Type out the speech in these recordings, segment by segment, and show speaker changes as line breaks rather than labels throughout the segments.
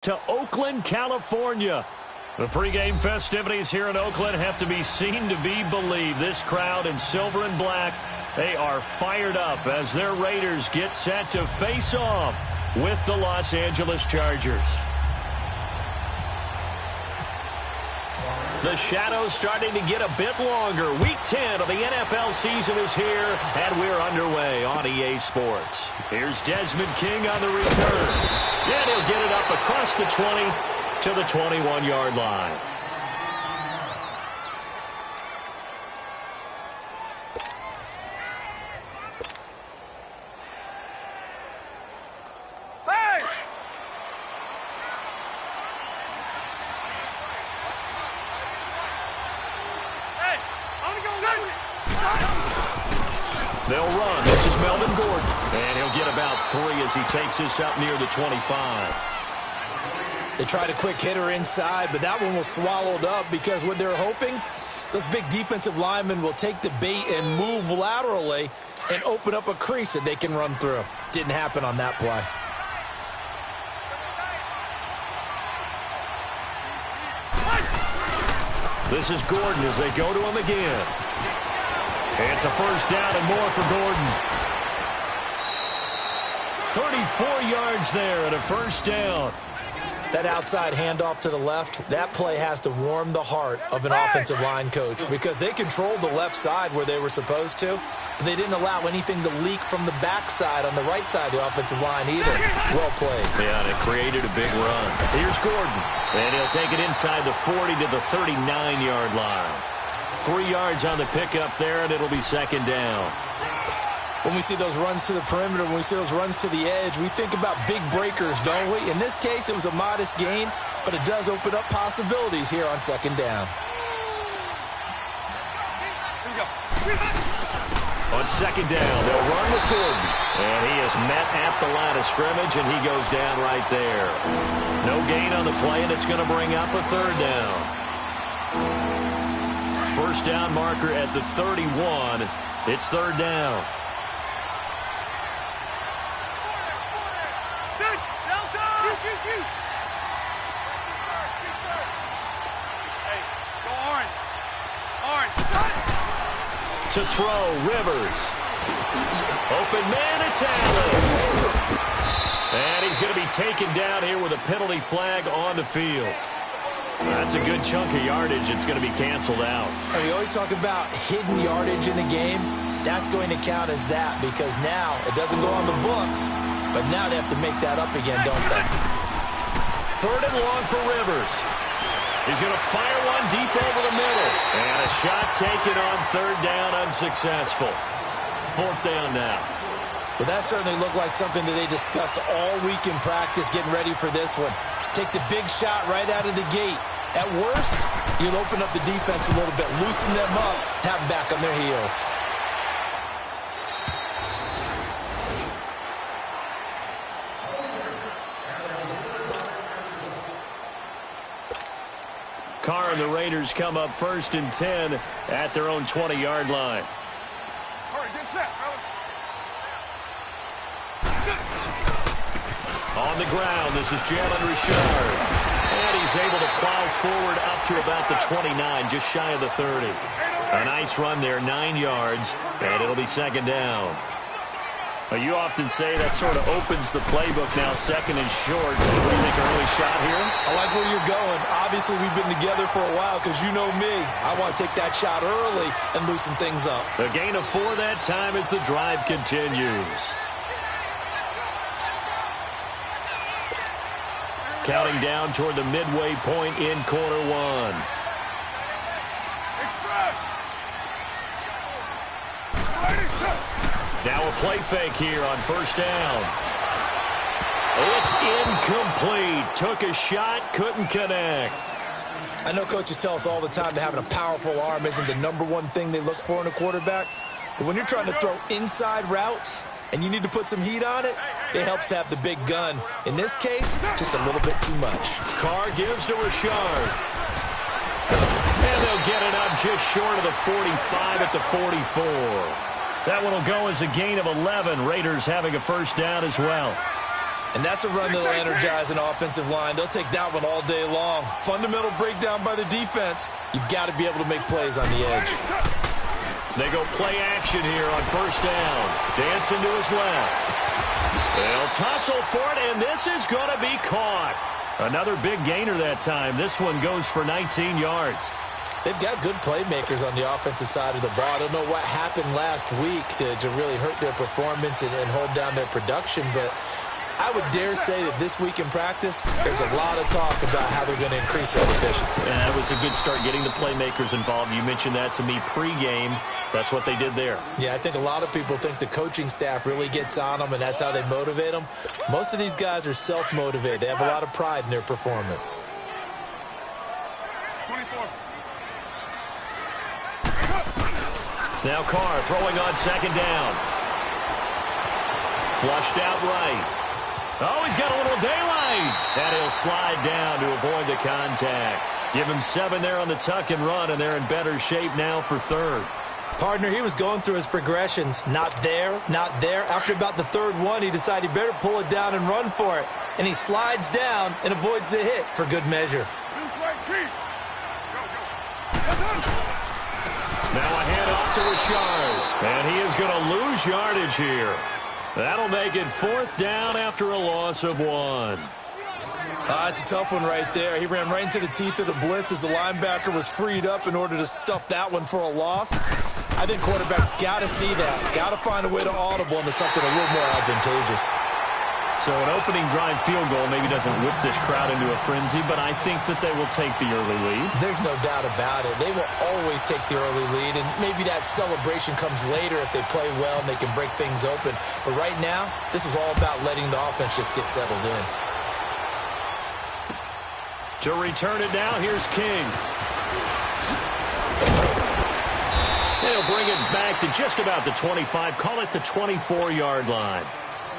To Oakland, California. The pregame festivities here in Oakland have to be seen to be believed. This crowd in silver and black, they are fired up as their Raiders get set to face off with the Los Angeles Chargers. The shadow's starting to get a bit longer. Week 10 of the NFL season is here, and we're underway on EA Sports. Here's Desmond King on the return. And he'll get it up across the 20 to the 21-yard line. They'll run. This is Melvin Gordon. And he'll get about 3 as he takes this up near the 25.
They tried a quick hitter inside, but that one was swallowed up because what they're hoping, those big defensive linemen will take the bait and move laterally and open up a crease that they can run through. Didn't happen on that play.
This is Gordon as they go to him again. It's a first down and more for Gordon. 34 yards there and a first down.
That outside handoff to the left, that play has to warm the heart of an offensive line coach because they controlled the left side where they were supposed to, but they didn't allow anything to leak from the backside on the right side of the offensive line either. Well played.
Yeah, and it created a big run. Here's Gordon, and he'll take it inside the 40 to the 39-yard line. 3 yards on the pickup there, and it'll be second down.
When we see those runs to the perimeter, when we see those runs to the edge, we think about big breakers, don't we? In this case, it was a modest gain, but it does open up possibilities here on second down.
On second down, they'll run with Gordon. And he is met at the line of scrimmage, and he goes down right there. No gain on the play, and it's going to bring up a third down. First down marker at the 31. It's third down. To throw, Rivers. Open man, it's Allen. And he's going to be taken down here with a penalty flag on the field. That's a good chunk of yardage. It's going to be canceled out.
And we always talk about hidden yardage in a game. That's going to count as that because now it doesn't go on the books, but now they have to make that up again, don't they?
Third and long for Rivers. He's going to fire one deep over the middle. And a shot taken on third down, unsuccessful. Fourth down now.
Well, that certainly looked like something that they discussed all week in practice getting ready for this one. Take the big shot right out of the gate. At worst, you'll open up the defense a little bit, loosen them up, have them back on their heels.
Carr and the Raiders come up first and 10 at their own 20-yard line.
All right, good set, brother.
On the ground, this is Jalen Richard. And he's able to plow forward up to about the 29, just shy of the 30. A nice run there, 9 yards, and it'll be second down. Well, you often say that sort of opens the playbook now, second and short. What do you think, early shot here?
I like where you're going. Obviously, we've been together for a while because you know me. I want to take that shot early and loosen things up.
The gain of 4 that time as the drive continues. Counting down toward the midway point in quarter one. Now a play fake here on first down. It's incomplete. Took a shot, couldn't connect.
I know coaches tell us all the time that having a powerful arm isn't the #1 thing they look for in a quarterback. But when you're trying to throw inside routes and you need to put some heat on it, it helps to have the big gun. In this case, just a little bit too much.
Carr gives to Richard. And they'll get it up just short of the 45 at the 44. That one will go as a gain of 11. Raiders having a first down as well.
And that's a run that'll energize an offensive line. They'll take that one all day long. Fundamental breakdown by the defense. You've got to be able to make plays on the edge.
They go play action here on first down. Dancing to his left. They'll tussle for it, and this is going to be caught. Another big gainer that time. This one goes for 19 yards.
They've got good playmakers on the offensive side of the ball. I don't know what happened last week to really hurt their performance and hold down their production, but I would dare say that this week in practice, there's a lot of talk about how they're going to increase their efficiency.
And that was a good start getting the playmakers involved. You mentioned that to me pregame. That's what they did there.
Yeah, I think a lot of people think the coaching staff really gets on them, and that's how they motivate them. Most of these guys are self-motivated. They have a lot of pride in their performance.
24.
Now Carr throwing on second down. Flushed out right. Oh, he's got a little daylight. And he'll slide down to avoid the contact. Give him 7 there on the tuck and run, and they're in better shape now for third.
Partner, he was going through his progressions. Not there, not there. After about the third one, he decided he better pull it down and run for it. And he slides down and avoids the hit for good measure.
Now a handoff to Richard. And he is going to lose yardage here. That'll make it 4th down after a loss of 1.
It's a tough one right there. He ran right into the teeth of the blitz as the linebacker was freed up in order to stuff that one for a loss. I think quarterbacks got to see that. Got to find a way to audible into something a little more advantageous.
So an opening drive field goal maybe doesn't whip this crowd into a frenzy, but I think that they will take the early lead.
There's no doubt about it. They will always take the early lead, and maybe that celebration comes later if they play well and they can break things open. But right now, this is all about letting the offense just get settled in.
To return it now, here's King. They'll bring it back to just about the 25, call it the 24-yard line.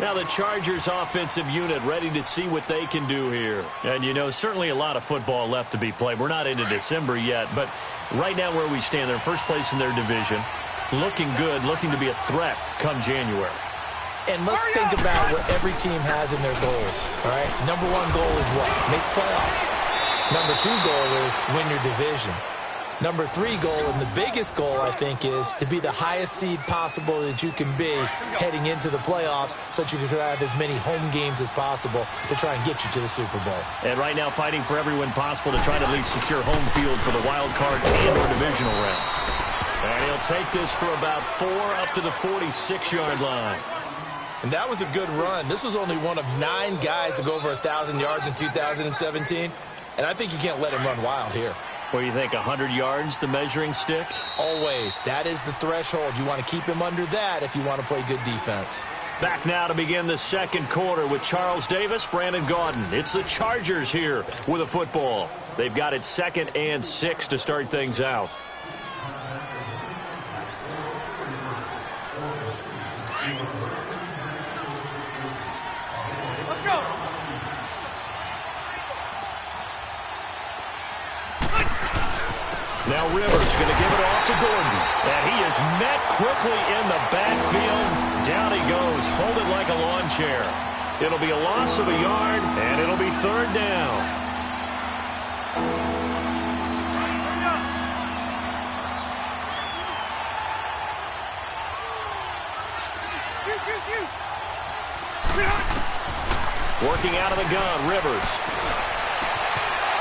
Now the Chargers offensive unit ready to see what they can do here. And, you know, certainly a lot of football left to be played. We're not into December yet, but right now where we stand, they're first place in their division. Looking good, looking to be a threat come January.
And let's think about what every team has in their goals, all right? Number 1 goal is what? Make the playoffs. Number 2 goal is win your division. Number 3 goal, and the biggest goal, I think, is to be the highest seed possible that you can be heading into the playoffs so that you can have as many home games as possible to try and get you to the Super Bowl.
And right now fighting for every win possible to try to at least secure home field for the wild card and or divisional round. And he'll take this for about 4 up to the 46-yard line.
And that was a good run. This was only one of 9 guys to go over 1,000 yards in 2017. And I think you can't let him run wild here.
What do you think, 100 yards, the measuring stick?
Always. That is the threshold. You want to keep him under that if you want to play good defense.
Back now to begin the second quarter with Charles Davis, Brandon Gaudin. It's the Chargers here with a football. They've got it 2nd and 6 to start things out.
Let's go.
Now Rivers going to give it off to Gordon. And he is met quickly in the backfield. Down he goes, folded like a lawn chair. It'll be a loss of a yard, and it'll be 3rd down. Working out of the gun, Rivers.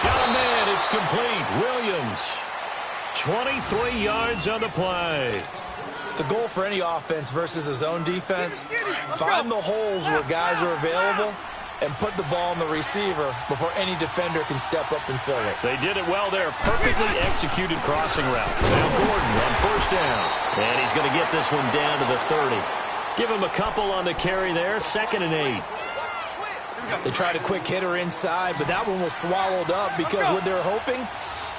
Got a man, it's complete. Williams. 23 yards on the play.
The goal for any offense versus his own defense, find the holes where guys are available and put the ball on the receiver before any defender can step up and fill it.
They did it well there. Perfectly executed crossing route. Now Gordon on first down. And he's going to get this one down to the 30. Give him a couple on the carry there. 2nd and 8.
They tried a quick hitter inside, but that one was swallowed up because what they're hoping,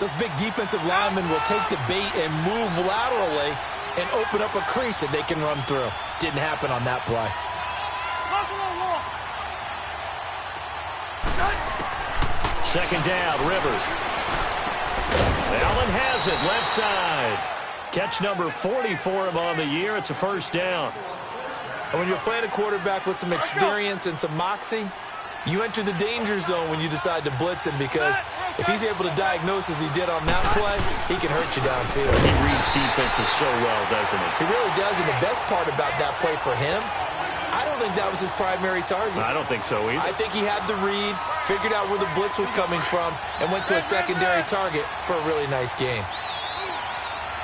those big defensive linemen will take the bait and move laterally and open up a crease that they can run through. Didn't happen on that play.
Second down, Rivers. Allen has it, left side. Catch number 40 for him on the year. It's a first down.
And when you're playing a quarterback with some experience and some moxie, you enter the danger zone when you decide to blitz him, because if he's able to diagnose as he did on that play, he can hurt you downfield.
He reads defenses so well, doesn't he?
He really does, and the best part about that play for him, I don't think that was his primary target.
I don't think so either.
I think he had the read, figured out where the blitz was coming from, and went to a secondary target for a really nice game.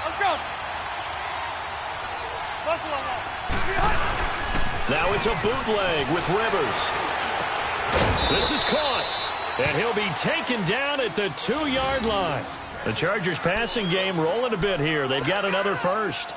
Let's go.
Now it's a bootleg with Rivers. This is caught, and he'll be taken down at the 2-yard line. The Chargers passing game rolling a bit here. They've got another first.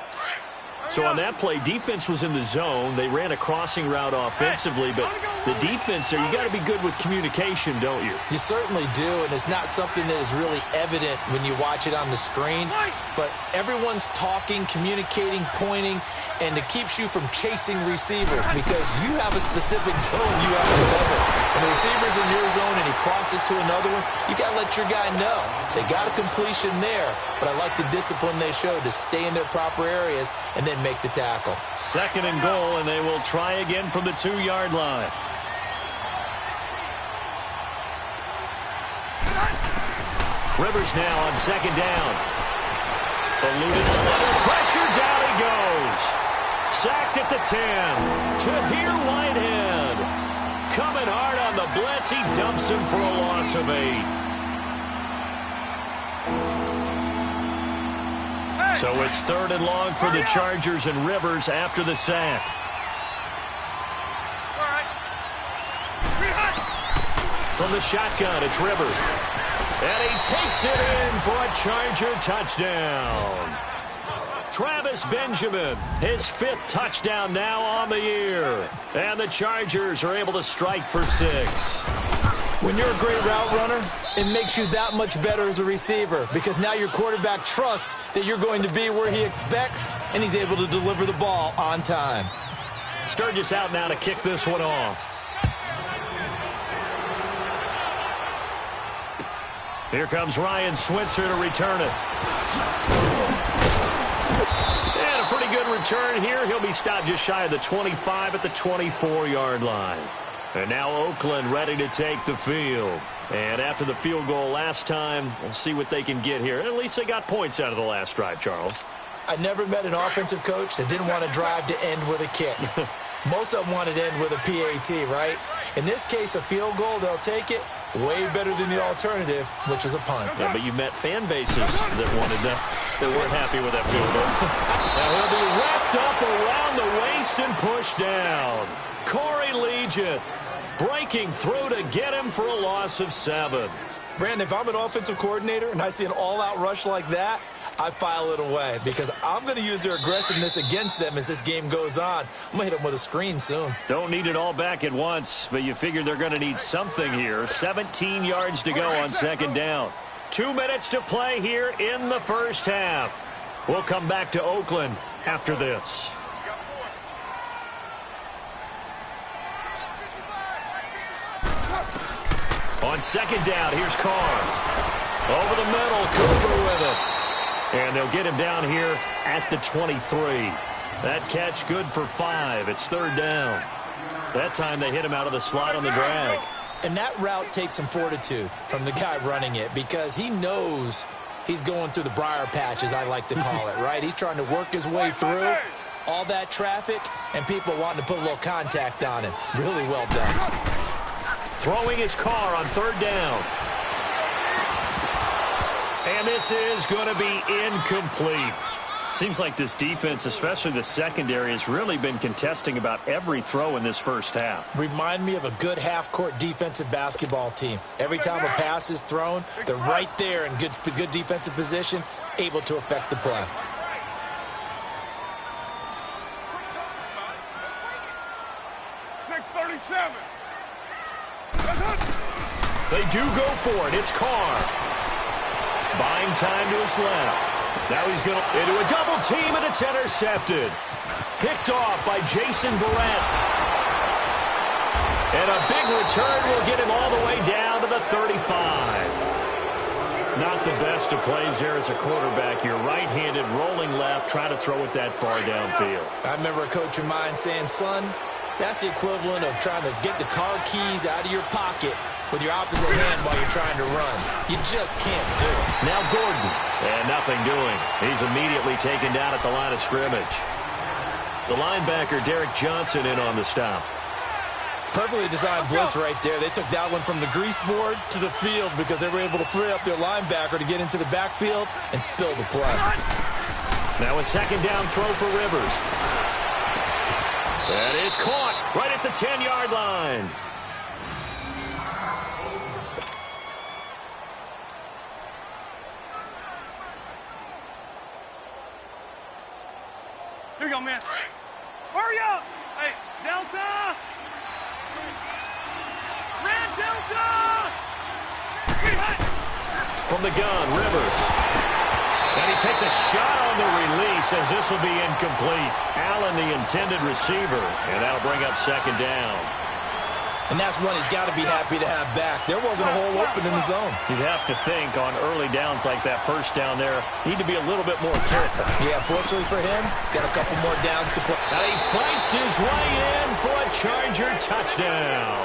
So on that play, defense was in the zone. They ran a crossing route offensively, but the defense there, you got to be good with communication, don't you?
You certainly do, and it's not something that is really evident when you watch it on the screen. But everyone's talking, communicating, pointing, and it keeps you from chasing receivers because you have a specific zone you have to cover. When the receiver's in your zone and he crosses to another one, you got to let your guy know. They got a completion there, but I like the discipline they showed to stay in their proper areas and then make the tackle.
2nd and goal, and they will try again from the 2-yard line. Rivers now on 2nd down. Eluded the level. Pressure, down he goes. Sacked at the 10. Tahir Whitehead. Coming hard on the blitz. He dumps him for a loss of 8. So it's 3rd and long for the Chargers, and Rivers after the sack. From the shotgun, it's Rivers. And he takes it in for a Charger touchdown. Travis Benjamin, his 5th touchdown now on the year. And the Chargers are able to strike for 6.
When you're a great route runner, it makes you that much better as a receiver because now your quarterback trusts that you're going to be where he expects, and he's able to deliver the ball on time.
Sturgis out now to kick this one off. Here comes Ryan Switzer to return it. And a pretty good return here. He'll be stopped just shy of the 25 at the 24-yard line. And now Oakland ready to take the field. And after the field goal last time, we'll see what they can get here. At least they got points out of the last drive, Charles.
I never met an offensive coach that didn't want to drive to end with a kick. Most of them wanted to end with a PAT, right? In this case, a field goal, they'll take it. Way better than the alternative, which is a punt.
Yeah, but you met fan bases that wanted that, that weren't happy with that field goal. Now he'll be wrapped up around the waist and pushed down. Corey Legion breaking through to get him for a loss of 7.
Brandon, if I'm an offensive coordinator and I see an all-out rush like that, I file it away because I'm going to use their aggressiveness against them as this game goes on. I'm going to hit them with a screen soon.
Don't need it all back at once, but you figure they're going to need something here. 17 yards to go on 2nd down. 2 minutes to play here in the first half. We'll come back to Oakland after this. On 2nd down, here's Carr. Over the middle, Cooper with it. And they'll get him down here at the 23. That catch good for 5. It's 3rd down. That time they hit him out of the slot on the drag.
And that route takes some fortitude from the guy running it because he knows he's going through the briar patch, as I like to call it, right? He's trying to work his way through all that traffic and people wanting to put a little contact on him. Really well done.
Throwing his Carr on 3rd down. And this is going to be incomplete. Seems like this defense, especially the secondary, has really been contesting about every throw in this first half.
Remind me of a good half-court defensive basketball team. Every time a pass is thrown, they're right there in good defensive position, able to affect the play.
They do go for it. It's Carr. Buying time to his left. Now he's going into a double team, and it's intercepted. Picked off by Jason Verrett. And a big return will get him all the way down to the 35. Not the best of plays there as a quarterback. You're right-handed, rolling left, trying to throw it that far downfield.
I remember a coach of mine saying, son, that's the equivalent of trying to get the car keys out of your pocket with your opposite hand while you're trying to run. You just can't do it.
Now Gordon, and nothing doing. He's immediately taken down at the line of scrimmage. The linebacker, Derek Johnson, in on the stop.
Perfectly designed blitz right there. They took that one from the grease board to the field because they were able to free up their linebacker to get into the backfield and spill the play.
Now a second down throw for Rivers. That is caught right at the 10-yard line.
Here you go, man. Hurry up! Hey, Delta! Red Delta!
From the gun, Rivers. And he takes a shot on the release as this will be incomplete. Allen, the intended receiver, and that'll bring up second down.
And that's one he's got to be happy to have back. There wasn't a hole open in the zone.
You'd have to think on early downs like that first down there, need to be a little bit more careful.
Yeah, fortunately for him, got a couple more downs to play.
And he fights his way in for a Charger touchdown.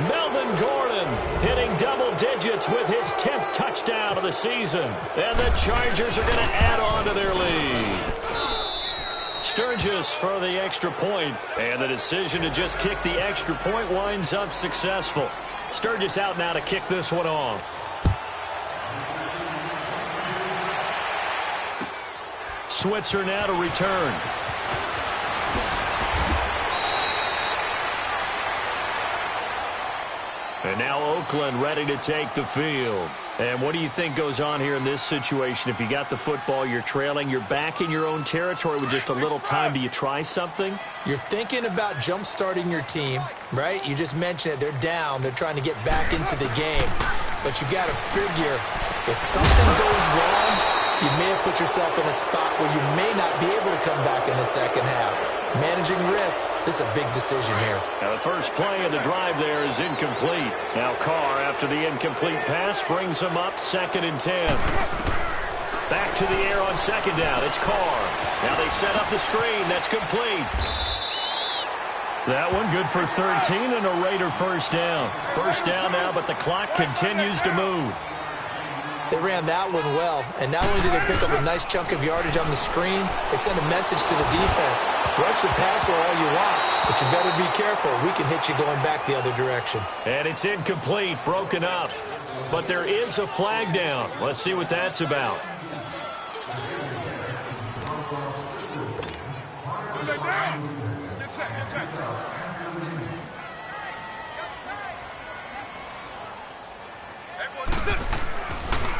Melvin Gordon hitting double digits with his 10th touchdown of the season. And the Chargers are going to add on to their lead. Sturgis for the extra point, and the decision to just kick the extra point winds up successful. Sturgis out now to kick this one off. Switzer now to return. And now Oakland ready to take the field. And what do you think goes on here in this situation? If you got the football, you're trailing, you're back in your own territory with just a little time. Do you try something?
You're thinking about jump-starting your team, right? You just mentioned it. They're down. They're trying to get back into the game. But you got to figure if something goes wrong, you may have put yourself in a spot where you may not be able to come back in the second half. Managing risk, this is a big decision here.
Now the first play of the drive there is incomplete. Now Carr, after the incomplete pass, brings him up 2nd and 10. Back to the air on second down. It's Carr. Now they set up the screen. That's complete. That one good for 13 and a Raider first down. First down now, but the clock continues to move.
They ran that one well, and not only did they pick up a nice chunk of yardage on the screen, they sent a message to the defense. Rush the passer all you want, but you better be careful. We can hit you going back the other direction.
And it's incomplete, broken up. But there is a flag down. Let's see what that's about.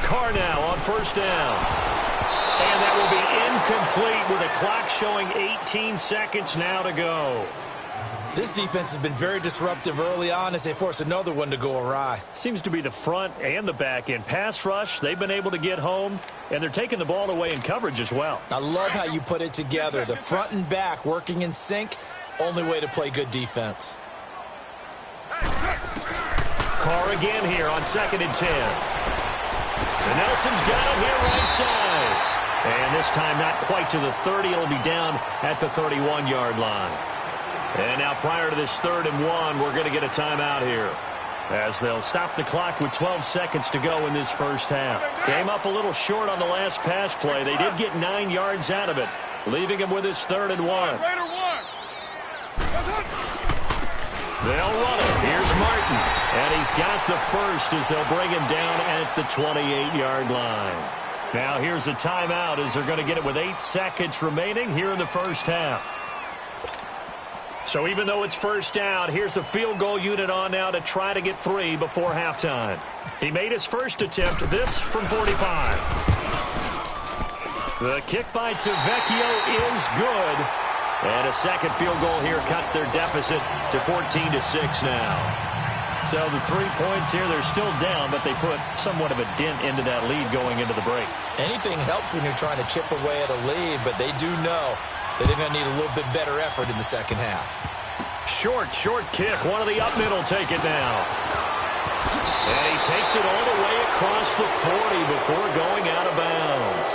Carr now on first down. And that will be incomplete with a clock showing 18 seconds now to go.
This defense has been very disruptive early on as they force another one to go awry.
Seems to be the front and the back end. Pass rush, they've been able to get home, and they're taking the ball away in coverage as well.
I love how you put it together. The front and back working in sync, only way to play good defense.
Carr again here on 2nd and 10. And Nelson's got it here right side. And this time not quite to the 30. It'll be down at the 31-yard line. And now prior to this 3rd and 1, we're going to get a timeout here, as they'll stop the clock with 12 seconds to go in this first half. Came up a little short on the last pass play. They did get 9 yards out of it, leaving him with his 3rd and 1. They'll run it. Here's Martin. And he's got the first as they'll bring him down at the 28-yard line. Now here's a timeout as they're going to get it with 8 seconds remaining here in the first half. So even though it's first down, here's the field goal unit on now to try to get 3 before halftime. He made his first attempt, this from 45. The kick by Tavecchio is good. And a second field goal here cuts their deficit to 14-6 now. So the 3 points here, they're still down, but they put somewhat of a dent into that lead going into the break.
Anything helps when you're trying to chip away at a lead, but they do know that they're going to need a little bit better effort in the second half.
Short kick. One of the up middle take it now. And he takes it all the way across the 40 before going out of bounds.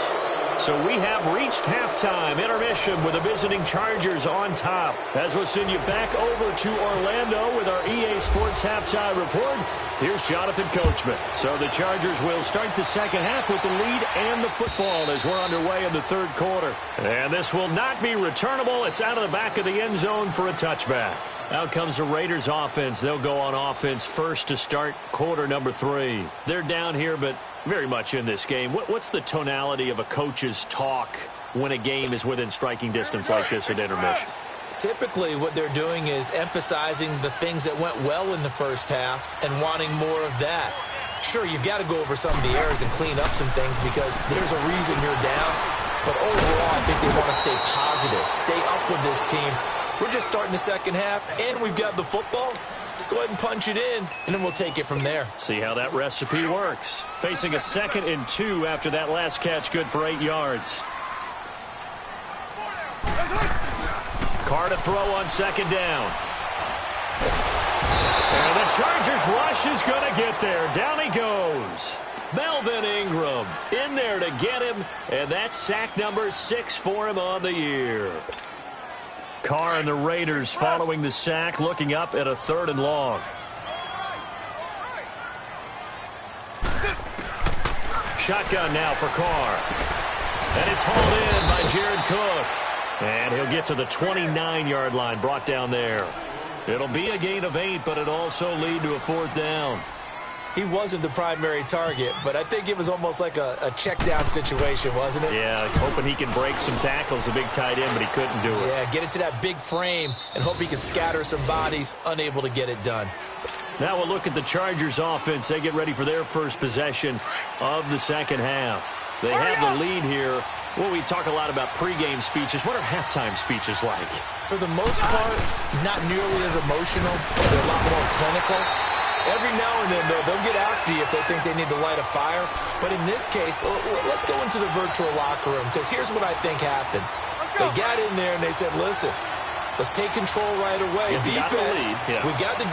So we have reached halftime intermission with the visiting Chargers on top. As we'll send you back over to Orlando with our EA Sports halftime report, here's Jonathan Coachman. So the Chargers will start the second half with the lead and the football as we're underway in the third quarter. And this will not be returnable. It's out of the back of the end zone for a touchback. Out comes the Raiders offense. They'll go on offense first to start quarter number 3. They're down here, but very much in this game. What's the tonality of a coach's talk when a game is within striking distance like this at intermission?
Typically, what they're doing is emphasizing the things that went well in the first half and wanting more of that. Sure, you've got to go over some of the errors and clean up some things because there's a reason you're down. But overall, I think they want to stay positive, stay up with this team. We're just starting the second half, and we've got the football. Let's go ahead and punch it in, and then we'll take it from there.
See how that recipe works. Facing a 2nd and 2 after that last catch, good for 8 yards. Carr to throw on 2nd down. And the Chargers rush is going to get there. Down he goes. Melvin Ingram in there to get him, and that's sack number 6 for him on the year. Carr and the Raiders following the sack, looking up at a 3rd and long. Shotgun now for Carr. And it's hauled in by Jared Cook. And he'll get to the 29-yard line, brought down there. It'll be a gain of 8, but it'll also lead to a 4th down.
He wasn't the primary target, but I think it was almost like a check-down situation, wasn't it?
Yeah, hoping he can break some tackles, a big tight end, but he couldn't do it.
Yeah, get it to that big frame and hope he can scatter some bodies, unable to get it done.
Now we'll look at the Chargers offense. They get ready for their first possession of the second half. They have the lead here. Well, we talk a lot about pregame speeches. What are halftime speeches like?
For the most part, not nearly as emotional. They're a lot more clinical. Every now and then, they'll get after you if they think they need to light a fire. But in this case, let's go into the virtual locker room, because here's what I think happened. They got in there and they said, listen, let's take control right away. Defense, we got the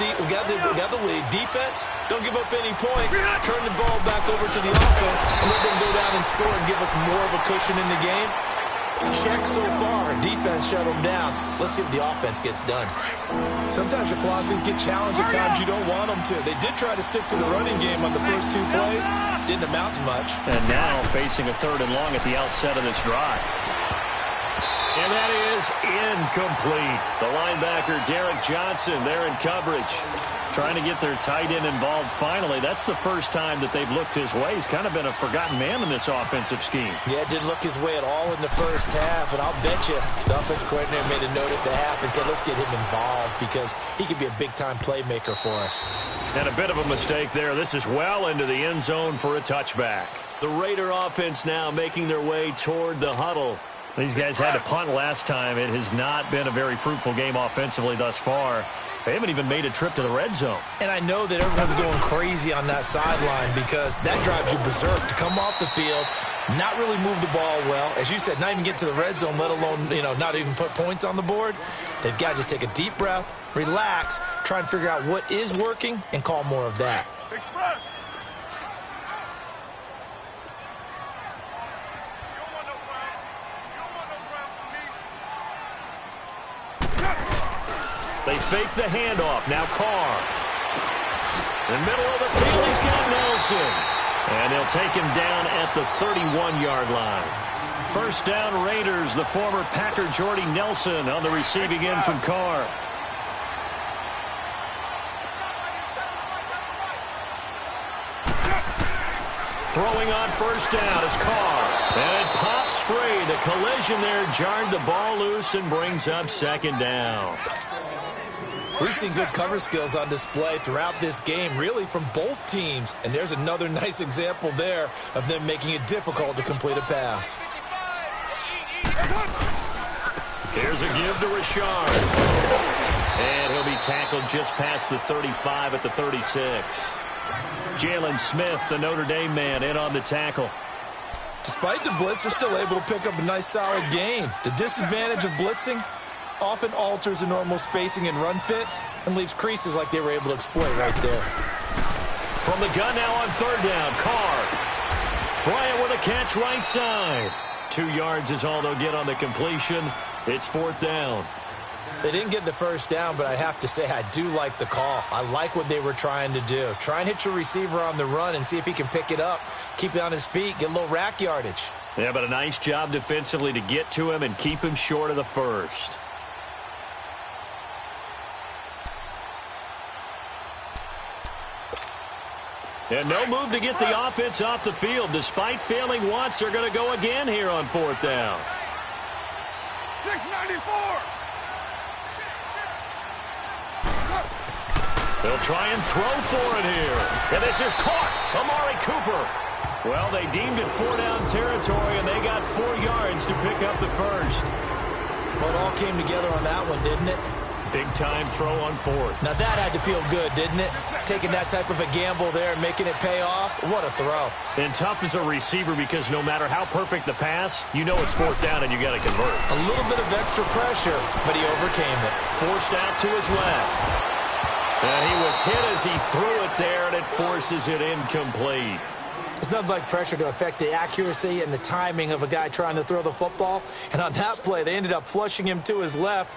lead. Defense, don't give up any points. Turn the ball back over to the offense and let them go down and score and give us more of a cushion in the game. Check so far. Defense shut them down. Let's see if the offense gets done. Sometimes your philosophies get challenged at times you don't want them to. They did try to stick to the running game on the first 2 plays. Didn't amount to much.
And now facing a 3rd and long at the outset of this drive. And that is incomplete. The linebacker, Derek Johnson, there in coverage. Trying to get their tight end involved finally. That's the first time that they've looked his way. He's kind of been a forgotten man in this offensive scheme.
Yeah, didn't look his way at all in the first half. And I'll bet you the offense coordinator made a note at the half and said, let's get him involved because he could be a big-time playmaker for us.
And a bit of a mistake there. This is well into the end zone for a touchback. The Raider offense now making their way toward the huddle. These guys had to punt last time. It has not been a very fruitful game offensively thus far. They haven't even made a trip to the red zone.
And I know that everyone's going crazy on that sideline because that drives you berserk to come off the field, not really move the ball well. As you said, not even get to the red zone, let alone, not even put points on the board. They've got to just take a deep breath, relax, try and figure out what is working, and call more of that.
Express.
They fake the handoff. Now Carr. In the middle of the field, he's got Nelson. And they'll take him down at the 31-yard line. First down, Raiders. The former Packer Jordy Nelson on the receiving end from Carr. Throwing on first down is Carr. And it pops free. The collision there jarred the ball loose and brings up second down.
We've seen good cover skills on display throughout this game, really from both teams. And there's another nice example there of them making it difficult to complete a pass.
Here's a give to Richard. And he'll be tackled just past the 35 at the 36. Jalen Smith, the Notre Dame man, in on the tackle.
Despite the blitz, they're still able to pick up a nice, solid gain. The disadvantage of blitzing often alters the normal spacing and run fits and leaves creases like they were able to exploit right there.
From the gun now on third down, Carr. Bryant with a catch right side. 2 yards is all they'll get on the completion. It's fourth down.
They didn't get the first down, but I have to say I do like the call. I like what they were trying to do. Try and hit your receiver on the run and see if he can pick it up. Keep it on his feet, get a little rack yardage.
Yeah, but a nice job defensively to get to him and keep him short of the first. And no move to get the offense off the field. Despite failing once, they're going to go again here on fourth down.
694.
They'll try and throw for it here. And this is caught. Amari Cooper. Well, they deemed it 4-down territory, and they got 4 yards to pick up the first.
Well, it all came together on that one, didn't it?
Big-time throw on fourth.
Now, that had to feel good, didn't it? Taking that type of a gamble there and making it pay off. What a throw.
And tough as a receiver because no matter how perfect the pass, you know it's fourth down and you got to convert.
A little bit of extra pressure, but he overcame it.
Forced out to his left. And he was hit as he threw it there, and it forces it incomplete.
It's nothing like pressure to affect the accuracy and the timing of a guy trying to throw the football. And on that play, they ended up flushing him to his left,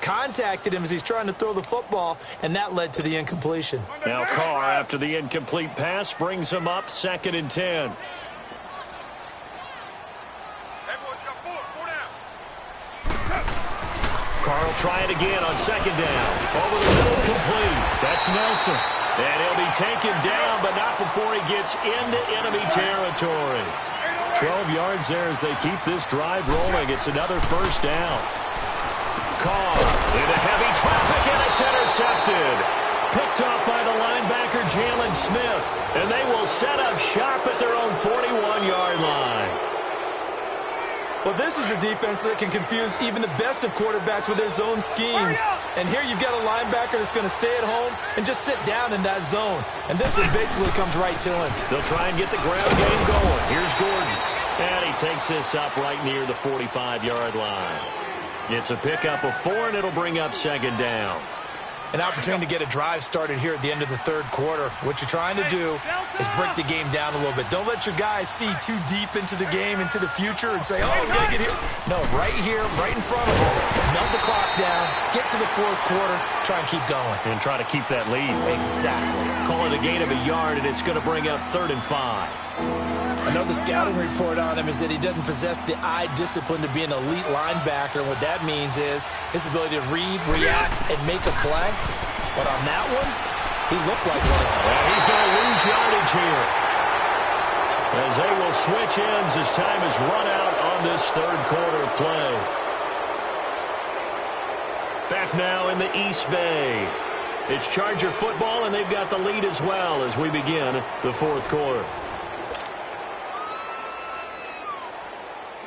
contacted him as he's trying to throw the football, and that led to the incompletion.
Now Carr, after the incomplete pass, brings him up 2nd and 10. Carr will try it again on 2nd down. Over the middle, complete. That's Nelson. And he'll be taken down, but not before he gets into enemy territory. 12 yards there as they keep this drive rolling. It's another first down. Carr into heavy traffic, and it's intercepted. Picked off by the linebacker, Jalen Smith. And they will set up shop at their own 41-yard line.
Well, this is a defense that can confuse even the best of quarterbacks with their zone schemes. And here you've got a linebacker that's going to stay at home and just sit down in that zone. And this one basically comes right to him.
They'll try and get the ground game going. Here's Gordon. And he takes this up right near the 45-yard line. It's a pickup of 4, and it'll bring up 2nd down.
An opportunity to get a drive started here at the end of the third quarter. What you're trying to do is break the game down a little bit. Don't let your guys see too deep into the game, into the future, and say, oh, we got to get here. No, right here, right in front of them. Melt the clock down, get to the fourth quarter, try and keep going.
And try to keep that lead.
Exactly. Call
it a gain of a yard, and it's going to bring up 3rd and 5.
Another scouting report on him is that he doesn't possess the eye discipline to be an elite linebacker. And what that means is his ability to read, react, and make a play. But on that one, he looked like one.
Well, he's going to lose yardage here, as they will switch ends as time is run out on this third quarter of play. Back now in the East Bay. It's Charger football, and they've got the lead as well as we begin the fourth quarter.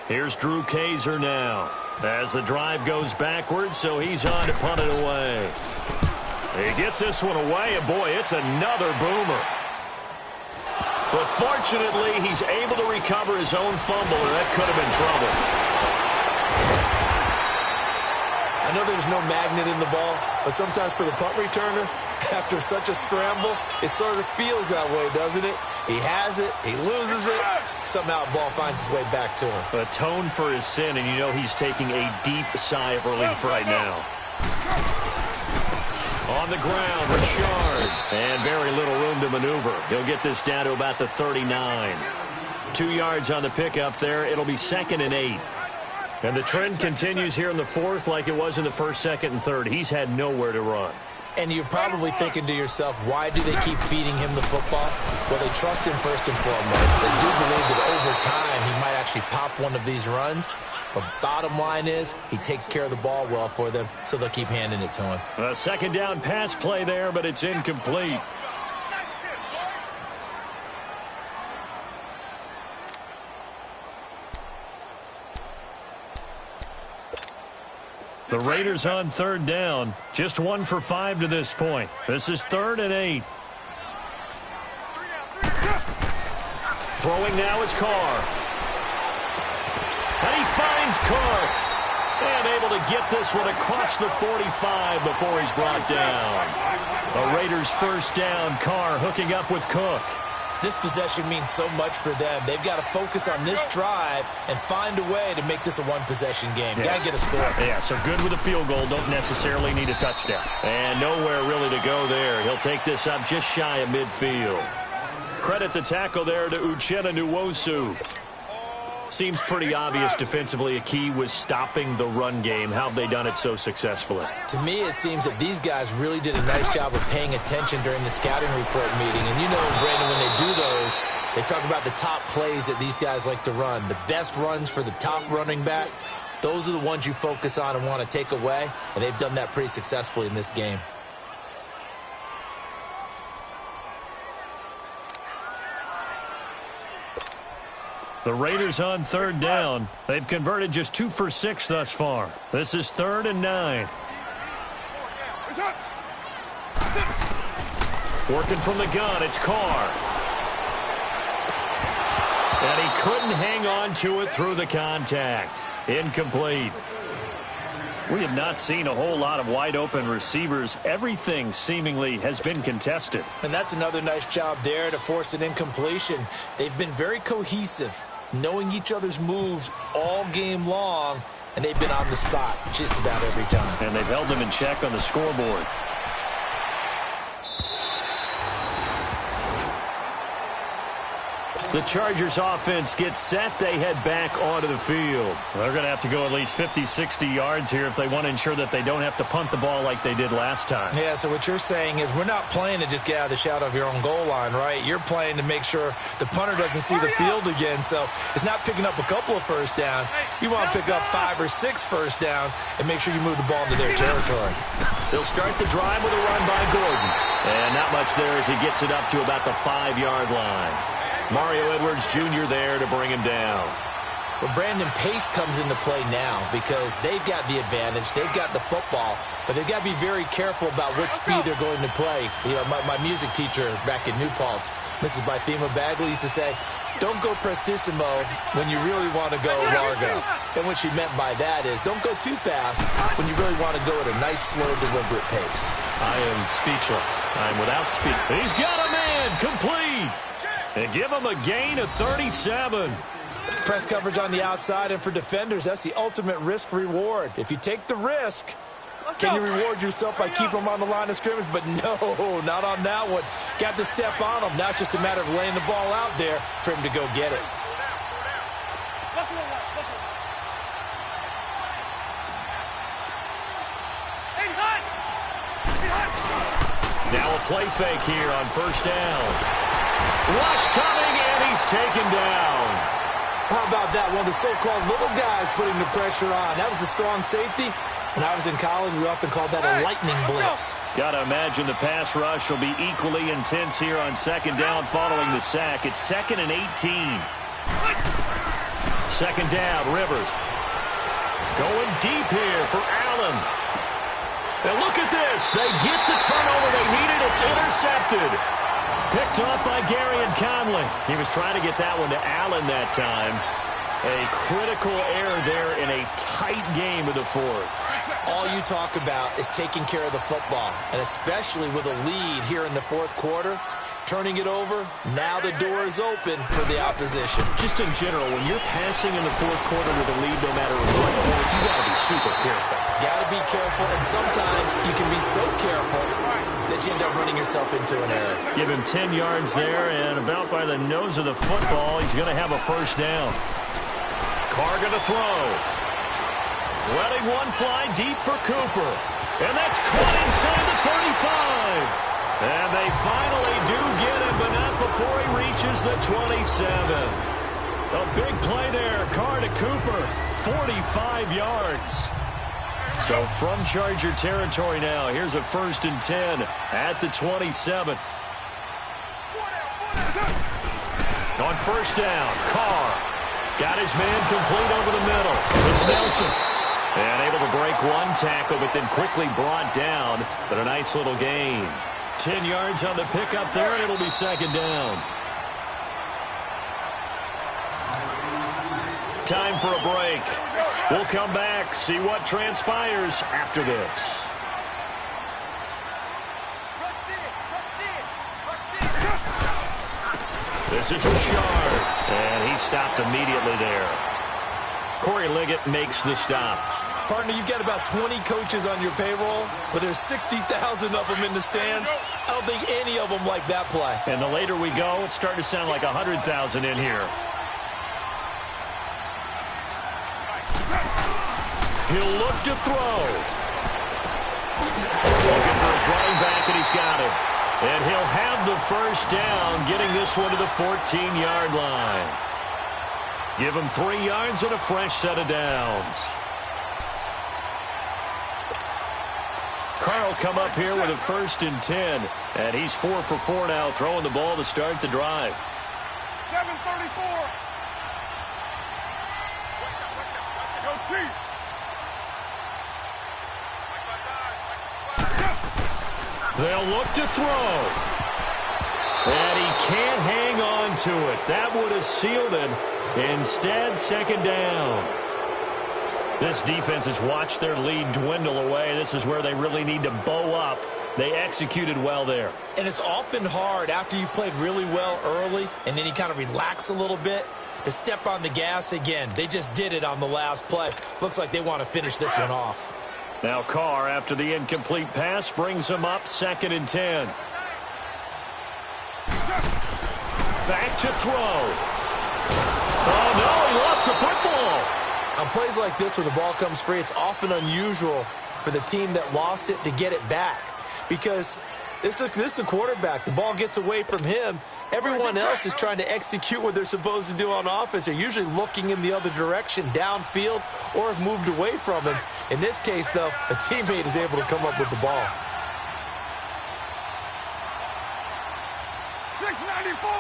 Here's Drew Kaiser now as the drive goes backwards, so he's on to punt it away. He gets this one away, and boy, it's another boomer. But fortunately, he's able to recover his own fumble, or that could have been trouble.
I know there's no magnet in the ball, but sometimes for the punt returner, after such a scramble, it sort of feels that way, doesn't it? He has it, he loses it, somehow the ball finds its way back to him.
Atone for his sin, and you know he's taking a deep sigh of relief right now. On the ground, Richard, and very little room to maneuver. He'll get this down to about the 39. 2 yards on the pickup there. It'll be 2nd and 8. And the trend continues here in the fourth like it was in the first, second, and third. He's had nowhere to run.
And you're probably thinking to yourself, why do they keep feeding him the football? Well, they trust him first and foremost. They do believe that over time he might actually pop one of these runs. But bottom line is he takes care of the ball well for them, so they'll keep handing it to him.
A 2nd down pass play there, but it's incomplete. The Raiders on 3rd down. Just 1 for 5 to this point. This is 3rd and 8. Throwing now is Carr. And he finds Carr. And able to get this one across the 45 before he's brought down. The Raiders first down. Carr hooking up with Cook.
This possession means so much for them. They've got to focus on this drive and find a way to make this a one-possession game.
Yes.
Got to get a score.
Yeah, so good with a field goal. Don't necessarily need a touchdown. And nowhere really to go there. He'll take this up just shy of midfield. Credit the tackle there to Uchenna Nwosu. Seems pretty obvious defensively a key was stopping the run game. How have they done it so successfully?
To me, it seems that these guys really did a nice job of paying attention during the scouting report meeting. And you know, Brandon, when they do those, they talk about the top plays that these guys like to run. The best runs for the top running back, those are the ones you focus on and want to take away. And they've done that pretty successfully in this game.
The Raiders on third down. They've converted just 2 for 6 thus far. This is 3rd and 9. Working from the gun, it's Carr. And he couldn't hang on to it through the contact. Incomplete. We have not seen a whole lot of wide-open receivers. Everything seemingly has been contested.
And that's another nice job there to force an incompletion. They've been very cohesive, knowing each other's moves all game long, and they've been on the spot just about every time.
And they've held them in check on the scoreboard. The Chargers offense gets set. They head back onto the field. They're going to have to go at least 50, 60 yards here if they want to ensure that they don't have to punt the ball like they did last time.
Yeah, so what you're saying is we're not playing to just get out of the shadow of your own goal line, right? You're playing to make sure the punter doesn't see the field again. So it's not picking up a couple of first downs. You want to pick up 5 or 6 first downs and make sure you move the ball into their territory.
They'll start the drive with a run by Gordon. And not much there as he gets it up to about the 5-yard line. Mario Edwards Jr. there to bring him down.
Well, Brandon, pace comes into play now because they've got the advantage. They've got the football, but they've got to be very careful about what speed they're going to play. You know, my music teacher back in New Paltz, Mrs. Bythema Bagley, used to say, don't go prestissimo when you really want to go largo. And what she meant by that is don't go too fast when you really want to go at a nice, slow, deliberate pace.
I am speechless. I'm without speech. He's got a man complete. And give him a gain of 37.
Press coverage on the outside, and for defenders, that's the ultimate risk-reward. If you take the risk, can you reward yourself by keeping them on the line of scrimmage? But no, not on that one. Got to step on them. Now it's just a matter of laying the ball out there for him to go get it.
Now a play fake here on first down. Rush coming, and he's taken down.
How about that? One of the so-called little guys putting the pressure on. That was the strong safety. When I was in college, we often called that a lightning blitz.
Got to imagine the pass rush will be equally intense here on second down following the sack. It's 2nd and 18. Second down, Rivers. Going deep here for Allen. And look at this. They get the turnover they needed. It's intercepted. Picked off by Garyon Conley. He was trying to get that one to Allen that time. A critical error there in a tight game of the 4th.
All you talk about is taking care of the football, and especially with a lead here in the 4th quarter. Turning it over, now the door is open for the opposition.
Just in general, when you're passing in the 4th quarter with a lead, no matter what point, you got to be super careful.
Got to be careful, and sometimes you can be so careful that you end up running yourself into an error.
Give him 10 yards there, and about by the nose of the football, he's going to have a first down. Carr going to throw. Letting one fly deep for Cooper. And that's caught inside the 35. And they finally do get him, but not before he reaches the 27. A big play there. Carr to Cooper. 45 yards. So from Charger territory now, here's a 1st and 10 at the 27. On first down, Carr got his man complete over the middle. It's Nelson. And able to break one tackle, but then quickly brought down. But a nice little gain. 10 yards on the pickup there, and it'll be second down. Time for a break. We'll come back, see what transpires after this. This is Richard, and he stopped immediately there. Corey Liggett makes the stop.
Partner, you've got about 20 coaches on your payroll, but there's 60,000 of them in the stands. I don't think any of them like that play.
And the later we go, it's starting to sound like 100,000 in here. He'll look to throw. Looking for his running back, and he's got him. And he'll have the first down, getting this one to the 14-yard line. Give him 3 yards and a fresh set of downs. Carl come up here with a 1st and 10. And he's 4 for 4 now, throwing the ball to start the drive.
7:34. Go Chief.
They'll look to throw. And he can't hang on to it. That would have sealed it. Instead, 2nd down. This defense has watched their lead dwindle away. This is where they really need to bow up. They executed well there.
And it's often hard after you've played really well early and then you kind of relax a little bit to step on the gas again. They just did it on the last play. Looks like they want to finish this one off.
Now Carr, after the incomplete pass, brings him up 2nd and 10. Back to throw. Oh, no, he lost the football.
On plays like this where the ball comes free, it's often unusual for the team that lost it to get it back. Because this is a quarterback. The ball gets away from him. Everyone else is trying to execute what they're supposed to do on offense. They're usually looking in the other direction, downfield, or have moved away from him. In this case, though, a teammate is able to come up with the ball.
694.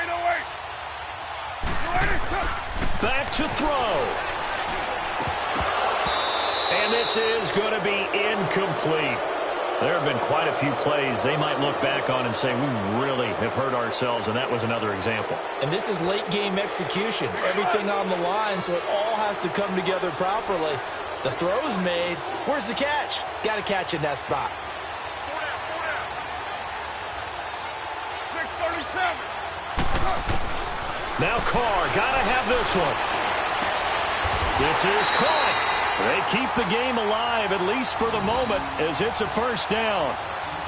808.
Back to throw. And this is going to be incomplete. There have been quite a few plays they might look back on and say, we really have hurt ourselves, and that was another example.
And this is late-game execution. Everything on the line, so it all has to come together properly. The throw's made. Where's the catch? Got to catch in that spot.
637.
Now Carr, got to have this one. This is caught. They keep the game alive, at least for the moment, as it's a 1st down.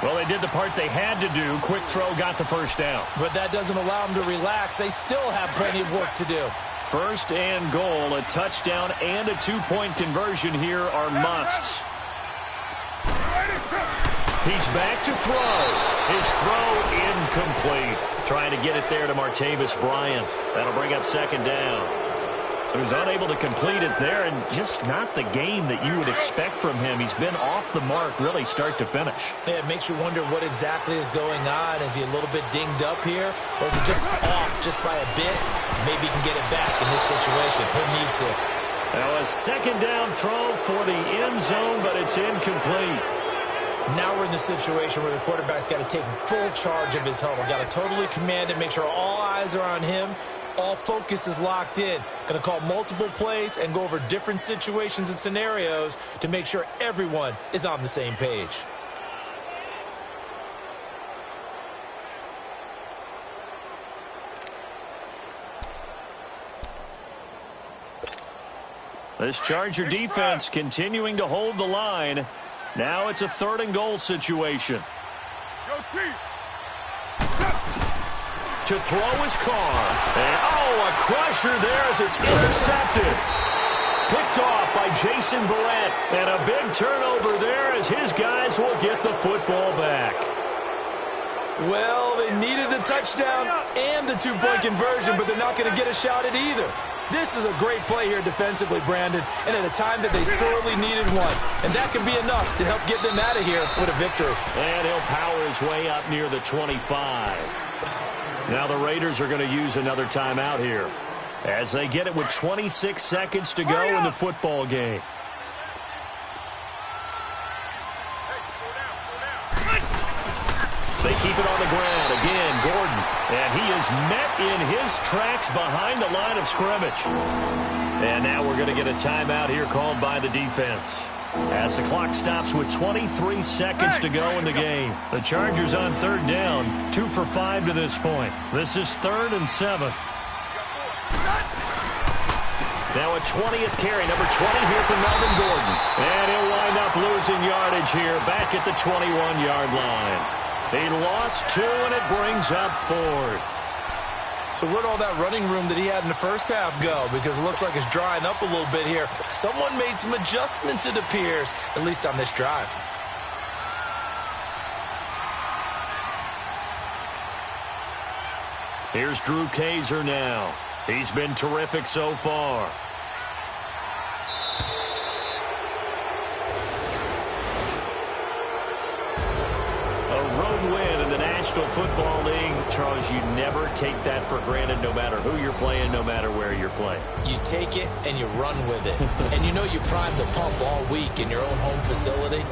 Well, they did the part they had to do. Quick throw got the 1st down.
But that doesn't allow them to relax. They still have plenty of work to do.
1st and goal, a touchdown and a 2-point conversion here are musts. He's back to throw. His throw incomplete. Trying to get it there to Martavis Bryant. That'll bring up 2nd down. So he's unable to complete it there, and just not the game that you would expect from him. He's been off the mark really start to finish.
Yeah, it makes you wonder what exactly is going on. Is he a little bit dinged up here, or is he just off just by a bit? Maybe he can get it back in this situation. He'll need to.
Now a 2nd down throw for the end zone, but it's incomplete.
Now we're in the situation where the quarterback's got to take full charge of his huddle. Got to totally command it, make sure all eyes are on him. All focus is locked in. Going to call multiple plays and go over different situations and scenarios to make sure everyone is on the same page.
This Charger defense continuing to hold the line. Now it's a 3rd and goal situation.
Go Chief.
To throw his Carr. And, a crusher there as it's intercepted. Picked off by Jason Verrett. And a big turnover there as his guys will get the football back.
Well, they needed the touchdown and the 2-point conversion, but they're not going to get a shot at either. This is a great play here defensively, Brandon, and at a time that they sorely needed one. And that could be enough to help get them out of here with a victory.
And he'll power his way up near the 25. Now the Raiders are going to use another timeout here as they get it with 26 seconds to go in the football game. They keep it on the ground. Again, Gordon. And he is met in his tracks behind the line of scrimmage. And now we're going to get a timeout here called by the defense, as the clock stops with 23 seconds to go in the game. The Chargers on third down, 2 for 5 to this point. This is 3rd and 7. Now a 20th carry, number 20 here for Melvin Gordon. And he'll wind up losing yardage here, back at the 21-yard line. He lost 2, and it brings up 4th.
So where'd all that running room that he had in the first half go? Because it looks like it's drying up a little bit here. Someone made some adjustments, it appears, at least on this drive.
Here's Drew Kaiser now. He's been terrific so far. A road win in the National Football League. Charles, you never take that for granted, no matter who you're playing, no matter where you're playing.
You take it and you run with it. And you know you primed the pump all week in your own home facility.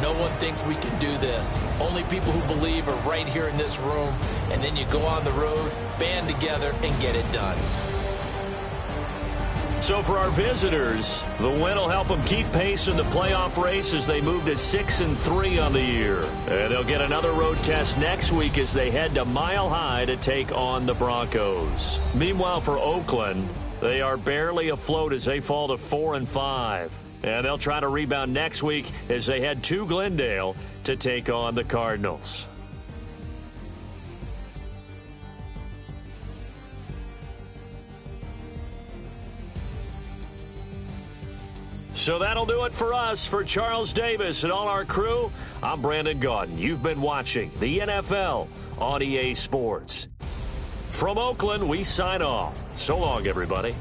No one thinks we can do this. Only people who believe are right here in this room. And then you go on the road, band together, and get it done.
So for our visitors, the win will help them keep pace in the playoff race as they move to 6-3 on the year. And they'll get another road test next week as they head to Mile High to take on the Broncos. Meanwhile, for Oakland, they are barely afloat as they fall to 4-5. And they'll try to rebound next week as they head to Glendale to take on the Cardinals. So that'll do it for us. For Charles Davis and all our crew, I'm Brandon Gaudin. You've been watching the NFL on EA Sports. From Oakland, we sign off. So long, everybody.